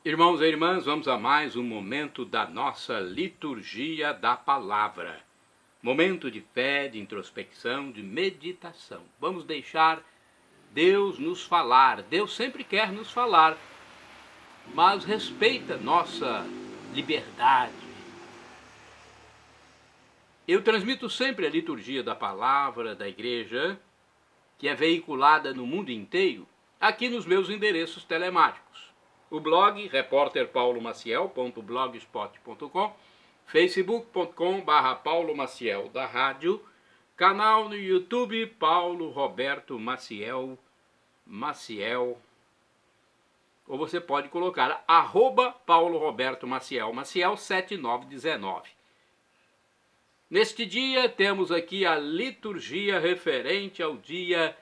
Irmãos e irmãs, vamos a mais um momento da nossa liturgia da palavra. Momento de fé, de introspecção, de meditação. Vamos deixar Deus nos falar. Deus sempre quer nos falar, mas respeita nossa liberdade. Eu transmito sempre a liturgia da palavra da igreja, que é veiculada no mundo inteiro, aqui nos meus endereços telemáticos. O blog repórterpaulomaciel.blogspot.com, facebook.com/Paulo Maciel da rádio, canal no YouTube Paulo Roberto Maciel, ou você pode colocar @Paulo Roberto Maciel 7919. Neste dia temos aqui a liturgia referente ao dia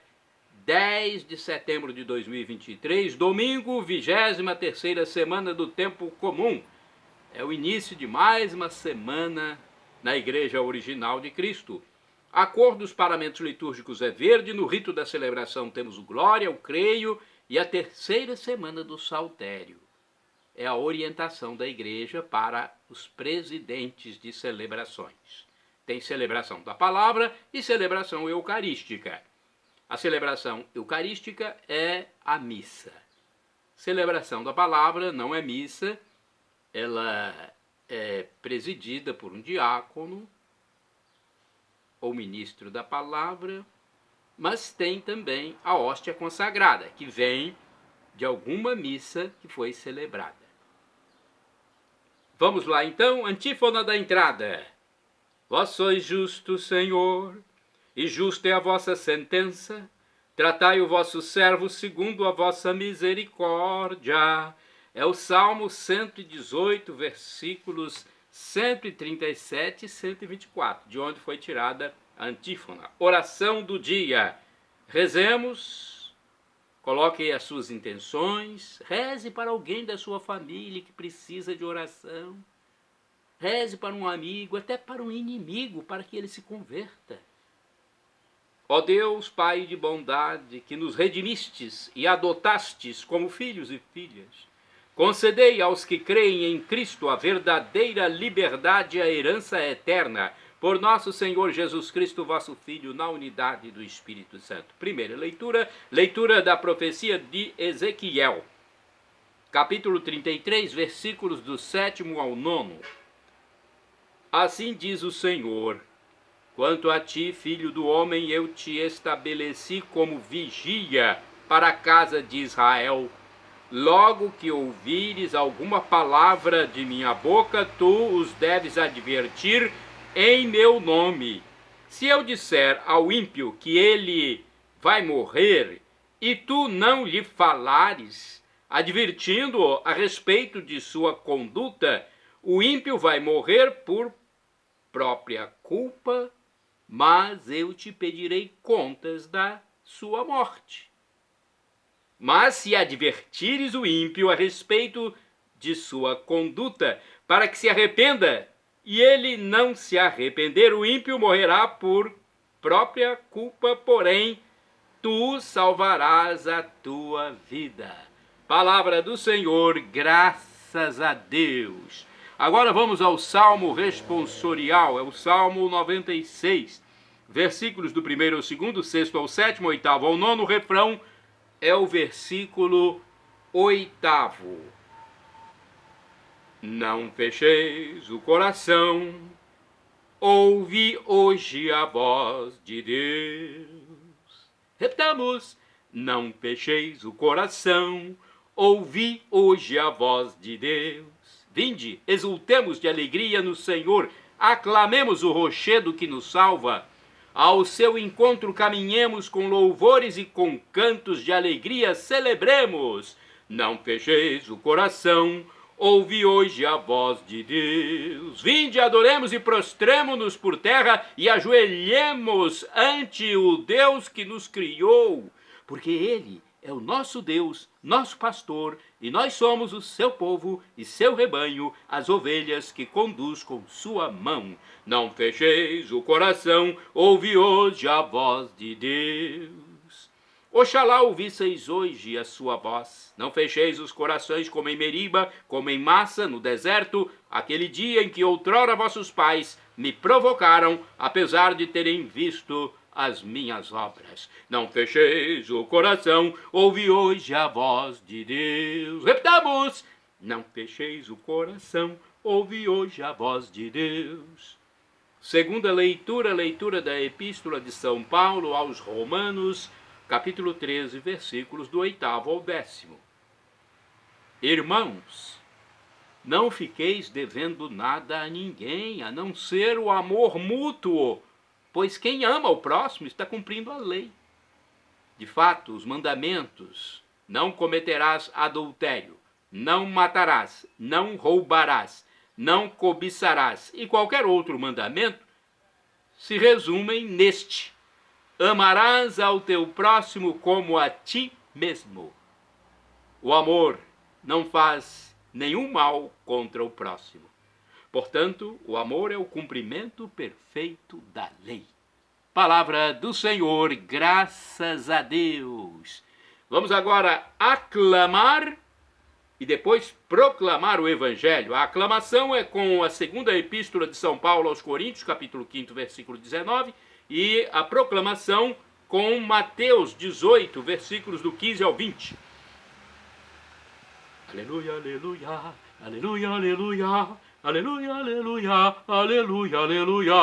10 de setembro de 2023, domingo, 23ª semana do tempo comum. É o início de mais uma semana na Igreja Original de Cristo. A cor dos paramentos litúrgicos é verde, no rito da celebração temos o glória, o creio e a terceira semana do saltério. É a orientação da Igreja para os presidentes de celebrações. Tem celebração da palavra e celebração eucarística. A celebração eucarística é a missa. Celebração da palavra não é missa, ela é presidida por um diácono ou ministro da palavra, mas tem também a hóstia consagrada, que vem de alguma missa que foi celebrada. Vamos lá então, antífona da entrada. Vós sois justo, Senhor, e justa é a vossa sentença. Tratai o vosso servo segundo a vossa misericórdia. É o Salmo 118, versículos 137 e 124, de onde foi tirada a antífona. Oração do dia. Rezemos, coloque as suas intenções, reze para alguém da sua família que precisa de oração. Reze para um amigo, até para um inimigo, para que ele se converta. Ó Deus, Pai de bondade, que nos redimistes e adotastes como filhos e filhas, concedei aos que creem em Cristo a verdadeira liberdade e a herança eterna, por nosso Senhor Jesus Cristo, vosso Filho, na unidade do Espírito Santo. Primeira leitura, leitura da profecia de Ezequiel, capítulo 33, versículos do 7º ao 9º. Assim diz o Senhor: quanto a ti, filho do homem, eu te estabeleci como vigia para a casa de Israel. Logo que ouvires alguma palavra de minha boca, tu os deves advertir em meu nome. Se eu disser ao ímpio que ele vai morrer, e tu não lhe falares, advertindo-o a respeito de sua conduta, o ímpio vai morrer por própria culpa, mas eu te pedirei contas da sua morte. Mas se advertires o ímpio a respeito de sua conduta, para que se arrependa, e ele não se arrepender, o ímpio morrerá por própria culpa, porém tu salvarás a tua vida. Palavra do Senhor, graças a Deus. Agora vamos ao Salmo responsorial, é o Salmo 96, versículos do 1º ao 2º, 6º ao 7º, 8º ao 9º, o refrão é o versículo 8º. Não fecheis o coração, ouvi hoje a voz de Deus. Repetamos, não fecheis o coração, ouvi hoje a voz de Deus. Vinde, exultemos de alegria no Senhor, aclamemos o rochedo que nos salva. Ao seu encontro caminhemos com louvores e com cantos de alegria celebremos. Não fecheis o coração, ouvi hoje a voz de Deus. Vinde, adoremos e prostremo-nos por terra e ajoelhemos ante o Deus que nos criou, porque Ele é o nosso Deus, nosso pastor, e nós somos o seu povo e seu rebanho, as ovelhas que conduz com sua mão. Não fecheis o coração, ouve hoje a voz de Deus. Oxalá ouvisseis hoje a sua voz. Não fecheis os corações como em Meriba, como em Massa, no deserto, aquele dia em que outrora vossos pais me provocaram, apesar de terem visto as minhas obras. Não fecheis o coração, ouve hoje a voz de Deus. Repitamos! Não fecheis o coração, ouve hoje a voz de Deus. Segunda leitura, leitura da Epístola de São Paulo aos Romanos, capítulo 13, versículos do 8º ao 10º. Irmãos, não fiqueis devendo nada a ninguém, a não ser o amor mútuo, pois quem ama o próximo está cumprindo a lei. De fato, os mandamentos: não cometerás adultério, não matarás, não roubarás, não cobiçarás e qualquer outro mandamento se resumem neste: amarás ao teu próximo como a ti mesmo. O amor não faz nenhum mal contra o próximo. Portanto, o amor é o cumprimento perfeito da lei. Palavra do Senhor, graças a Deus. Vamos agora aclamar e depois proclamar o Evangelho. A aclamação é com a segunda epístola de São Paulo aos Coríntios, capítulo 5, versículo 19, e a proclamação com Mateus 18, versículos do 15 ao 20. Aleluia, aleluia, aleluia, aleluia, aleluia, aleluia, aleluia, aleluia,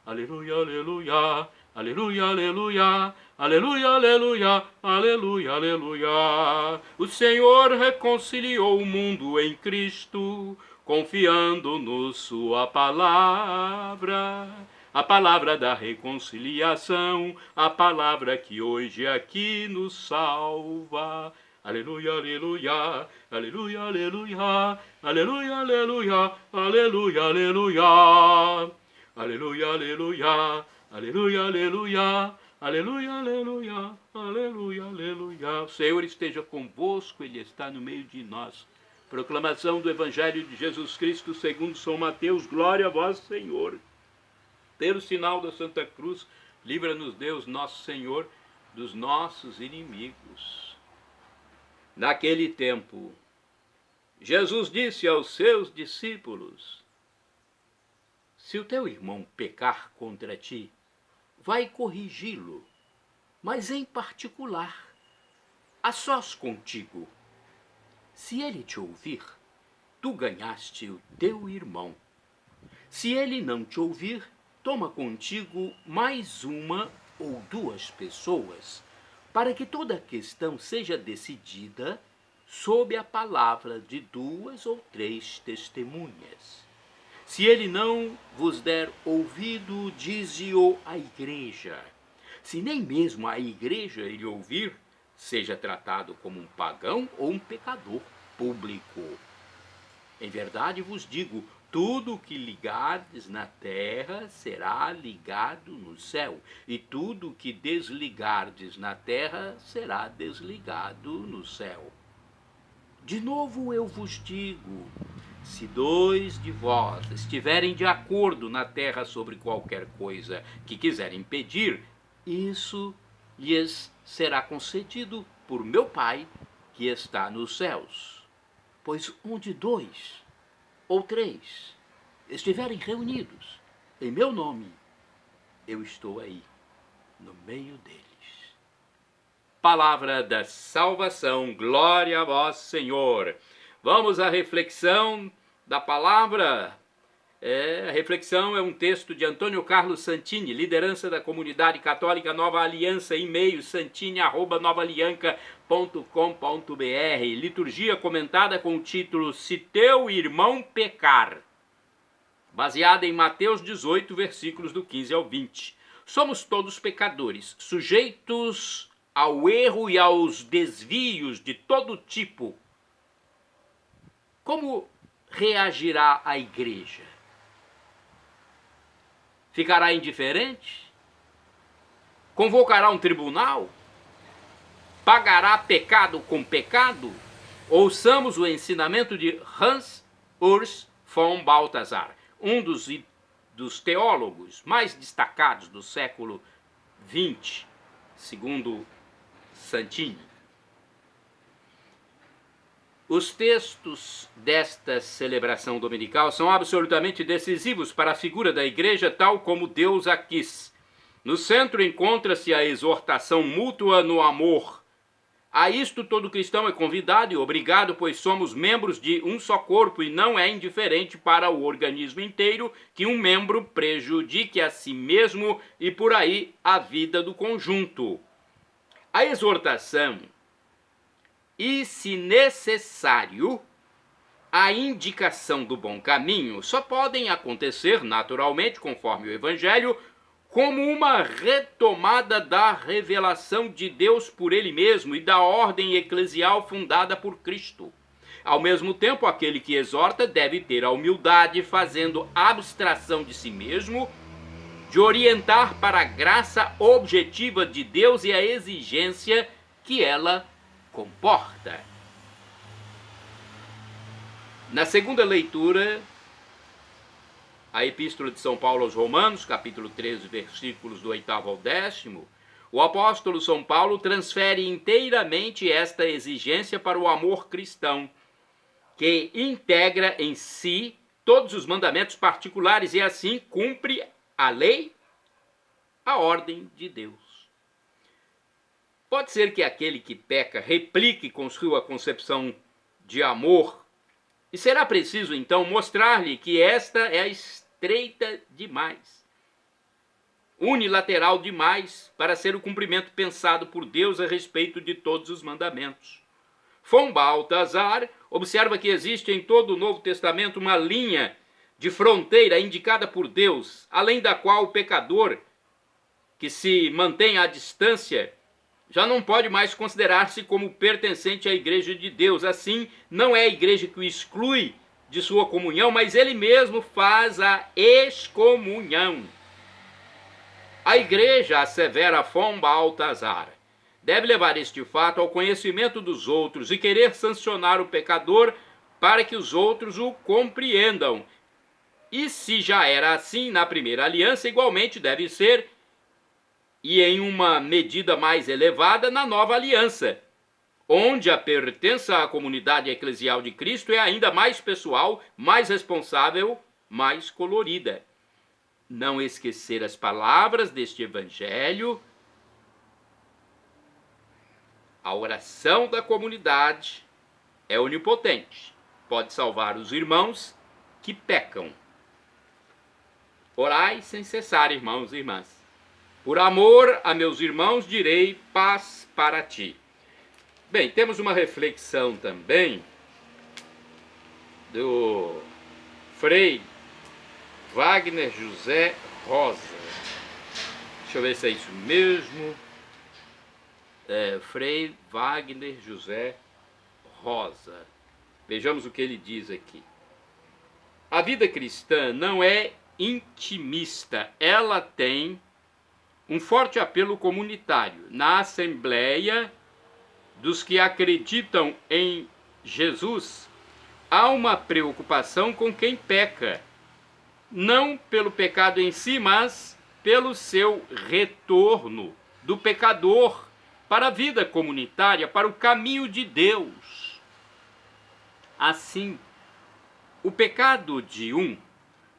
aleluia, aleluia, aleluia, aleluia, aleluia, aleluia, aleluia, aleluia. O Senhor reconciliou o mundo em Cristo, confiando-nos sua palavra. A palavra da reconciliação, a palavra que hoje aqui nos salva. Aleluia, aleluia, aleluia, aleluia, aleluia, aleluia, aleluia, aleluia, aleluia, aleluia, aleluia, aleluia, aleluia, aleluia, aleluia, aleluia. O Senhor esteja convosco, Ele está no meio de nós. Proclamação do Evangelho de Jesus Cristo segundo São Mateus. Glória a vós, Senhor. Pelo sinal da Santa Cruz, livra-nos Deus, nosso Senhor, dos nossos inimigos. Naquele tempo, Jesus disse aos seus discípulos: se o teu irmão pecar contra ti, vai corrigi-lo, mas em particular, a sós contigo. Se ele te ouvir, tu ganhaste o teu irmão. Se ele não te ouvir, toma contigo mais uma ou duas pessoas, para que toda a questão seja decidida sob a palavra de 2 ou 3 testemunhas. Se ele não vos der ouvido, dize-o à igreja. Se nem mesmo a igreja ele ouvir, seja tratado como um pagão ou um pecador público. Em verdade vos digo, tudo o que ligardes na terra será ligado no céu, e tudo o que desligardes na terra será desligado no céu. De novo eu vos digo, se 2 de vós estiverem de acordo na terra sobre qualquer coisa que quiserem pedir, isso lhes será concedido por meu Pai que está nos céus. Pois onde 2 ou 3 estiverem reunidos em meu nome, eu estou aí, no meio deles. Palavra da salvação, glória a vós, Senhor. Vamos à reflexão da palavra. A reflexão é um texto de Antônio Carlos Santini, liderança da comunidade católica Nova Aliança, e-mail santini@novalianca.com.br. Liturgia comentada com o título Se Teu Irmão Pecar, baseada em Mateus 18, versículos do 15 ao 20. Somos todos pecadores, sujeitos ao erro e aos desvios de todo tipo. Como reagirá a igreja? Ficará indiferente? Convocará um tribunal? Pagará pecado com pecado? Ouçamos o ensinamento de Hans Urs von Balthasar, um dos teólogos mais destacados do século XX, segundo Santinho. Os textos desta celebração dominical são absolutamente decisivos para a figura da igreja tal como Deus a quis. No centro encontra-se a exortação mútua no amor. A isto todo cristão é convidado e obrigado, pois somos membros de um só corpo e não é indiferente para o organismo inteiro que um membro prejudique a si mesmo e por aí a vida do conjunto. A exortação e, se necessário, a indicação do bom caminho só podem acontecer naturalmente, conforme o Evangelho, como uma retomada da revelação de Deus por Ele mesmo e da ordem eclesial fundada por Cristo. Ao mesmo tempo, aquele que exorta deve ter a humildade, fazendo abstração de si mesmo, de orientar para a graça objetiva de Deus e a exigência que ela comporta. Na segunda leitura, a Epístola de São Paulo aos Romanos, capítulo 13, versículos do 8º ao 10º, o apóstolo São Paulo transfere inteiramente esta exigência para o amor cristão, que integra em si todos os mandamentos particulares e assim cumpre a lei, a ordem de Deus. Pode ser que aquele que peca replique com sua concepção de amor, e será preciso então mostrar-lhe que esta é estreita demais, unilateral demais para ser o cumprimento pensado por Deus a respeito de todos os mandamentos. Von Balthasar observa que existe em todo o Novo Testamento uma linha de fronteira indicada por Deus, além da qual o pecador que se mantém à distância já não pode mais considerar-se como pertencente à igreja de Deus. Assim, não é a igreja que o exclui de sua comunhão, mas ele mesmo faz a excomunhão. A igreja, assevera von Balthasar, deve levar este fato ao conhecimento dos outros e querer sancionar o pecador para que os outros o compreendam. E se já era assim na primeira aliança, igualmente deve ser, e em uma medida mais elevada, na nova aliança, onde a pertença à comunidade eclesial de Cristo é ainda mais pessoal, mais responsável, mais colorida. Não esquecer as palavras deste Evangelho: a oração da comunidade é onipotente, pode salvar os irmãos que pecam. Orai sem cessar, irmãos e irmãs. Por amor a meus irmãos direi paz para ti. Bem, temos uma reflexão também do Frei Wagner José Rosa. Deixa eu ver se é isso mesmo. Frei Wagner José Rosa. Vejamos o que ele diz aqui. A vida cristã não é intimista, ela tem um forte apelo comunitário. Na Assembleia dos que acreditam em Jesus, há uma preocupação com quem peca, não pelo pecado em si, mas pelo seu retorno do pecador para a vida comunitária, para o caminho de Deus. Assim, o pecado de um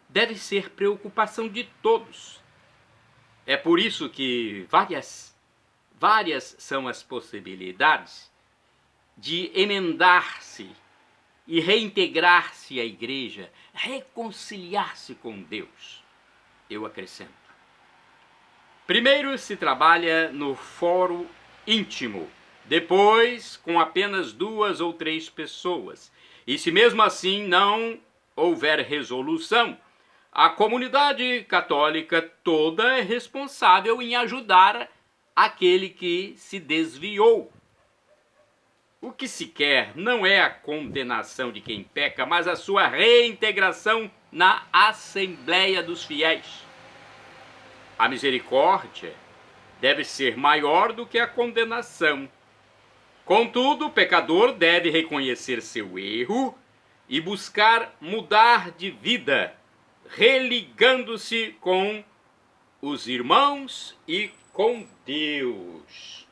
deve ser preocupação de todos. É por isso que várias são as possibilidades de emendar-se e reintegrar-se à igreja, reconciliar-se com Deus. Eu acrescento. Primeiro se trabalha no fórum íntimo, depois com apenas 2 ou 3 pessoas. E se mesmo assim não houver resolução, a comunidade católica toda é responsável em ajudar aquele que se desviou. O que se quer não é a condenação de quem peca, mas a sua reintegração na Assembleia dos Fiéis. A misericórdia deve ser maior do que a condenação. Contudo, o pecador deve reconhecer seu erro e buscar mudar de vida, religando-se com os irmãos e com Deus.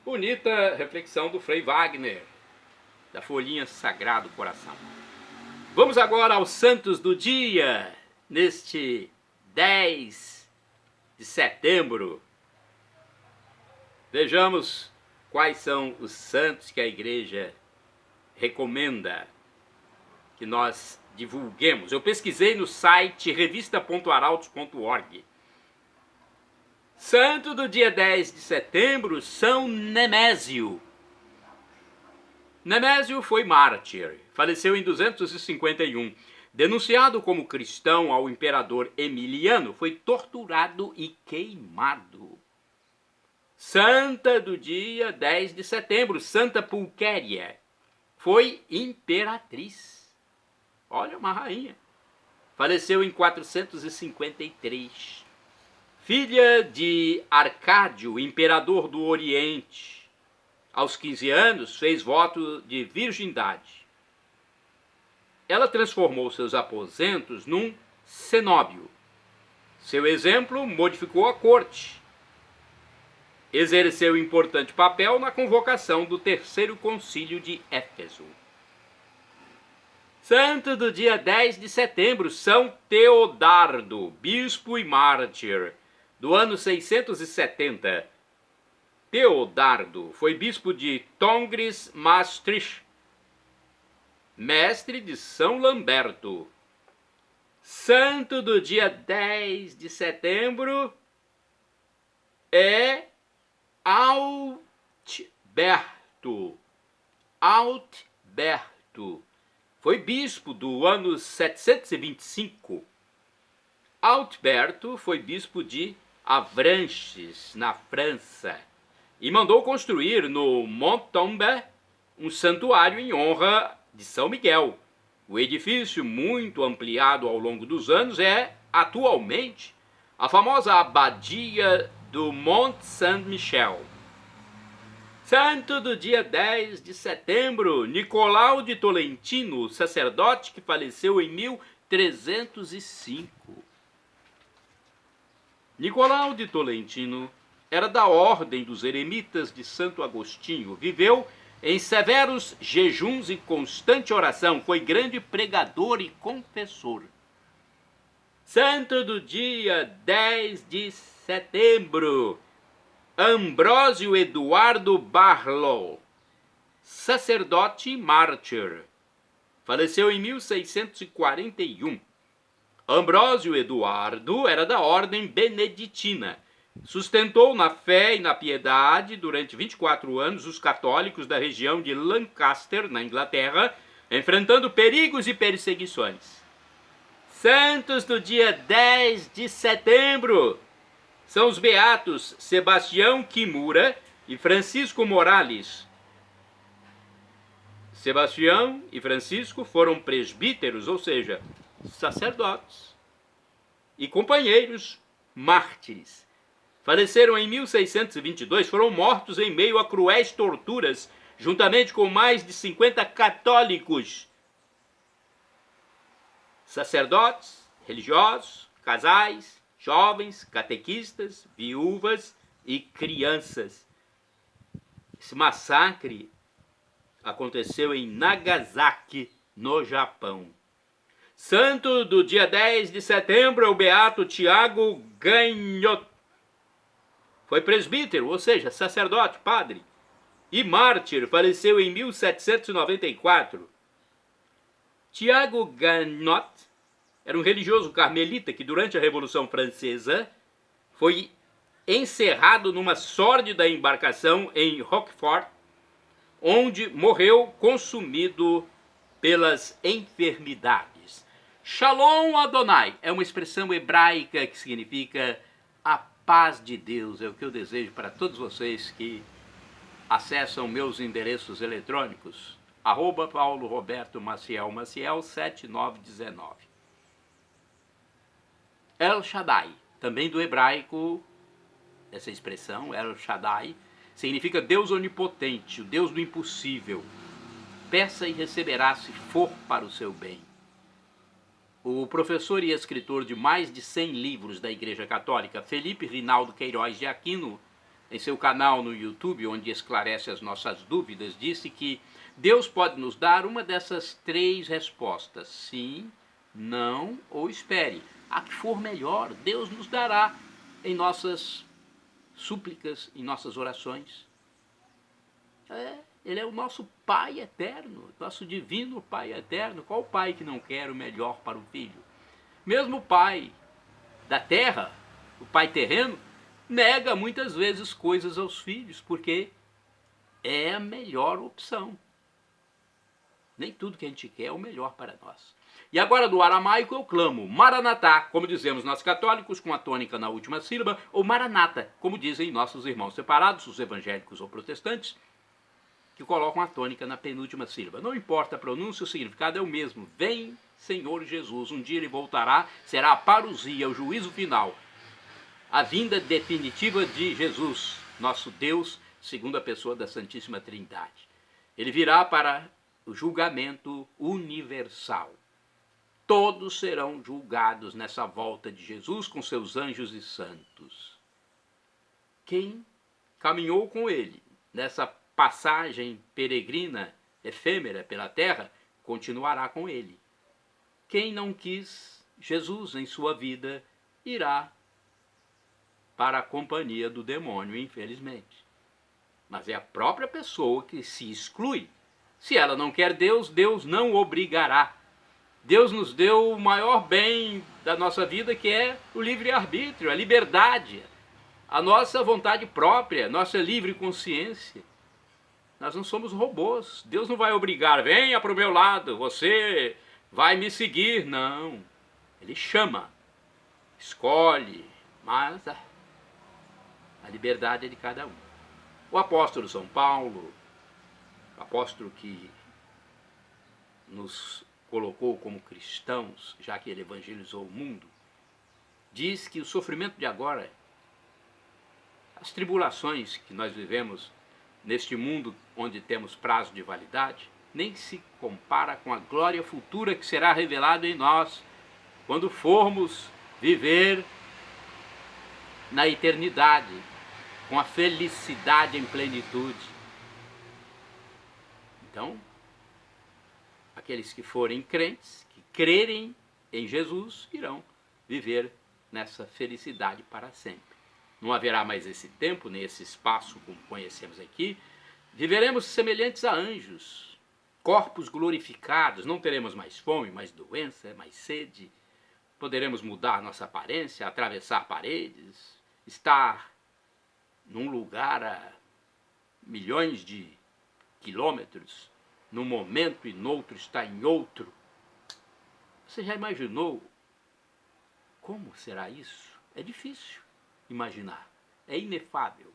Bonita reflexão do Frei Wagner, da folhinha Sagrado Coração. Vamos agora aos santos do dia, neste 10 de setembro. Vejamos quais são os santos que a igreja recomenda que nós divulguemos. Eu pesquisei no site revista.arautos.org. Santo do dia 10 de setembro, São Nemésio. Nemésio foi mártir, faleceu em 251. Denunciado como cristão ao imperador Emiliano, foi torturado e queimado. Santa do dia 10 de setembro, Santa Pulquéria, foi imperatriz. Olha, uma rainha. Faleceu em 453. Filha de Arcádio, imperador do Oriente. Aos 15 anos, fez voto de virgindade. Ela transformou seus aposentos num cenóbio. Seu exemplo modificou a corte. Exerceu importante papel na convocação do Terceiro Concílio de Éfeso. Santo do dia 10 de setembro, São Teodardo, bispo e mártir, do ano 670. Teodardo foi bispo de Tongres Maastricht, mestre de São Lamberto. Santo do dia 10 de setembro é Altberto. Altberto foi bispo do ano 725. Altberto foi bispo de Avranches, na França, e mandou construir no Mont Tombe um santuário em honra de São Miguel. O edifício, muito ampliado ao longo dos anos, é, atualmente, a famosa abadia do Mont Saint-Michel. Santo do dia 10 de setembro, Nicolau de Tolentino, sacerdote que faleceu em 1305. Nicolau de Tolentino era da ordem dos eremitas de Santo Agostinho, viveu em severos jejuns e constante oração, foi grande pregador e confessor. Santo do dia 10 de setembro, Ambrósio Eduardo Barlow, sacerdote e mártir, faleceu em 1641. Ambrósio Eduardo era da ordem beneditina. Sustentou na fé e na piedade durante 24 anos os católicos da região de Lancaster, na Inglaterra, enfrentando perigos e perseguições. Santos do dia 10 de setembro são os beatos Sebastião Kimura e Francisco Morales. Sebastião e Francisco foram presbíteros, ou seja, sacerdotes, e companheiros mártires. Faleceram em 1622, foram mortos em meio a cruéis torturas, juntamente com mais de 50 católicos. Sacerdotes, religiosos, casais, jovens, catequistas, viúvas e crianças. Esse massacre aconteceu em Nagasaki, no Japão. Santo do dia 10 de setembro é o beato Tiago Gagnot. Foi presbítero, ou seja, sacerdote, padre, e mártir, faleceu em 1794. Tiago Gagnot era um religioso carmelita que, durante a Revolução Francesa, foi encerrado numa sórdida embarcação em Roquefort, onde morreu consumido pelas enfermidades. Shalom Adonai é uma expressão hebraica que significa a paz de Deus. É o que eu desejo para todos vocês que acessam meus endereços eletrônicos, @PauloRobertoMaciel 7919. El Shaddai, também do hebraico, essa expressão, El Shaddai, significa Deus onipotente, o Deus do impossível. Peça e receberá se for para o seu bem. O professor e escritor de mais de 100 livros da Igreja Católica, Felipe Rinaldo Queiroz de Aquino, em seu canal no YouTube, onde esclarece as nossas dúvidas, disse que Deus pode nos dar uma dessas 3 respostas: sim, não ou espere. A que for melhor, Deus nos dará em nossas súplicas, em nossas orações. Ele é o nosso Pai eterno, nosso divino Pai eterno. Qual pai que não quer o melhor para o filho? Mesmo o pai da terra, o pai terreno, nega muitas vezes coisas aos filhos, porque é a melhor opção. Nem tudo que a gente quer é o melhor para nós. E agora no aramaico eu clamo Maranatá, como dizemos nós católicos, com a tônica na última sílaba, ou Maranata, como dizem nossos irmãos separados, os evangélicos ou protestantes, que colocam a tônica na penúltima sílaba. Não importa a pronúncia, o significado é o mesmo. Vem, Senhor Jesus. Um dia ele voltará, será a parousia, o juízo final, a vinda definitiva de Jesus, nosso Deus, segunda pessoa da Santíssima Trindade. Ele virá para o julgamento universal. Todos serão julgados nessa volta de Jesus com seus anjos e santos. Quem caminhou com ele nessa passagem peregrina, efêmera pela terra, continuará com ele. Quem não quis Jesus em sua vida, irá para a companhia do demônio, infelizmente. Mas é a própria pessoa que se exclui. Se ela não quer Deus, Deus não obrigará. Deus nos deu o maior bem da nossa vida, que é o livre-arbítrio, a liberdade, a nossa vontade própria, nossa livre consciência. Nós não somos robôs. Deus não vai obrigar, venha para o meu lado, você vai me seguir. Não. Ele chama, escolhe, mas a liberdade é de cada um. O apóstolo São Paulo, o apóstolo que nos colocou como cristãos, já que ele evangelizou o mundo, diz que o sofrimento de agora, as tribulações que nós vivemos neste mundo onde temos prazo de validade, nem se compara com a glória futura que será revelada em nós quando formos viver na eternidade, com a felicidade em plenitude. Então, aqueles que forem crentes, que crerem em Jesus, irão viver nessa felicidade para sempre. Não haverá mais esse tempo, nem esse espaço como conhecemos aqui. Viveremos semelhantes a anjos, corpos glorificados, não teremos mais fome, mais doença, mais sede. Poderemos mudar nossa aparência, atravessar paredes, estar num lugar a milhões de quilômetros, num momento e noutro está em outro. Você já imaginou como será isso? É difícil imaginar, é inefável.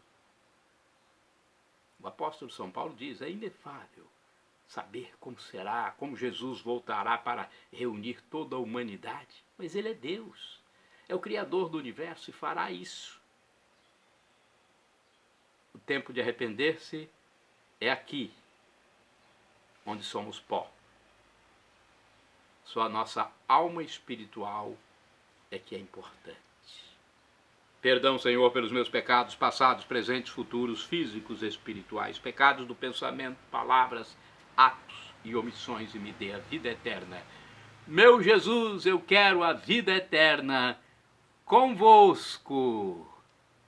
O apóstolo São Paulo diz, é inefável saber como será, como Jesus voltará para reunir toda a humanidade. Mas ele é Deus, é o Criador do universo e fará isso. O tempo de arrepender-se é aqui, onde somos pó. Só a nossa alma espiritual é que é importante. Perdão, Senhor, pelos meus pecados passados, presentes, futuros, físicos, espirituais, pecados do pensamento, palavras, atos e omissões, e me dê a vida eterna. Meu Jesus, eu quero a vida eterna convosco.